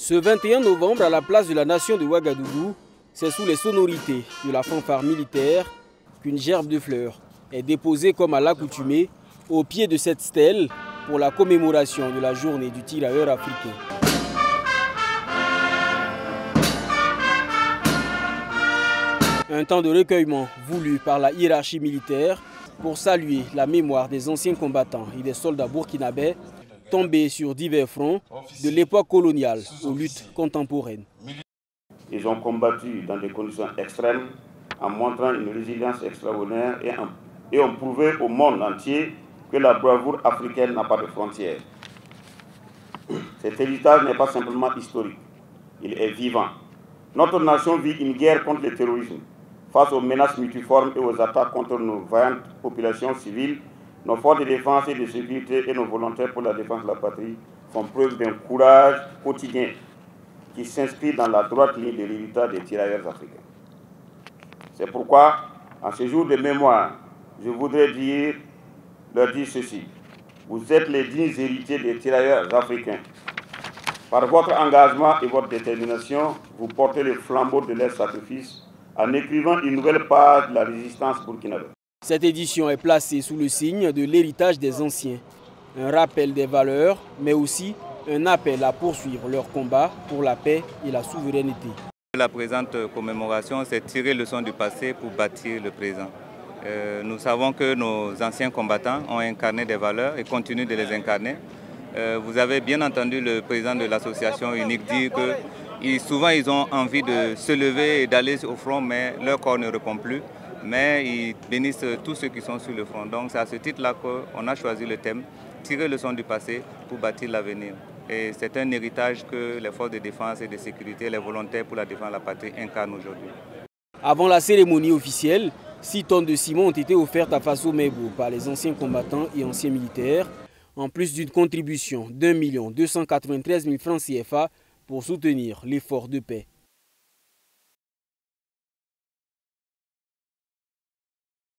Ce 21 novembre, à la place de la nation de Ouagadougou, c'est sous les sonorités de la fanfare militaire qu'une gerbe de fleurs est déposée comme à l'accoutumée au pied de cette stèle pour la commémoration de la journée du tirailleur africain. Un temps de recueillement voulu par la hiérarchie militaire pour saluer la mémoire des anciens combattants et des soldats burkinabés tombés sur divers fronts de l'époque coloniale aux luttes contemporaines. Ils ont combattu dans des conditions extrêmes en montrant une résilience extraordinaire et ont prouvé au monde entier que la bravoure africaine n'a pas de frontières. Cet héritage n'est pas simplement historique, il est vivant. Notre nation vit une guerre contre le terrorisme. Face aux menaces multiformes et aux attaques contre nos vaillantes populations civiles, nos forces de défense et de sécurité et nos volontaires pour la défense de la patrie font preuve d'un courage quotidien qui s'inscrit dans la droite ligne de l'héritage des tirailleurs africains. C'est pourquoi, en ce jour de mémoire, je voudrais leur dire ceci. Vous êtes les dignes héritiers des tirailleurs africains. Par votre engagement et votre détermination, vous portez le flambeau de leur sacrifice en écrivant une nouvelle page de la résistance burkinabé. Cette édition est placée sous le signe de l'héritage des anciens. Un rappel des valeurs, mais aussi un appel à poursuivre leur combat pour la paix et la souveraineté. La présente commémoration, c'est tirer leçon du passé pour bâtir le présent. Nous savons que nos anciens combattants ont incarné des valeurs et continuent de les incarner. Vous avez bien entendu le président de l'association unique dire que souvent ils ont envie de se lever et d'aller au front, mais leur corps ne répond plus. Mais ils bénissent tous ceux qui sont sur le front. Donc c'est à ce titre-là qu'on a choisi le thème « Tirer leçon du passé pour bâtir l'avenir ». Et c'est un héritage que les forces de défense et de sécurité, les volontaires pour la défense de la patrie incarnent aujourd'hui. Avant la cérémonie officielle, 6 tonnes de ciment ont été offertes à Faso Mebo par les anciens combattants et anciens militaires, en plus d'une contribution d'1 293 000 francs CFA pour soutenir l'effort de paix.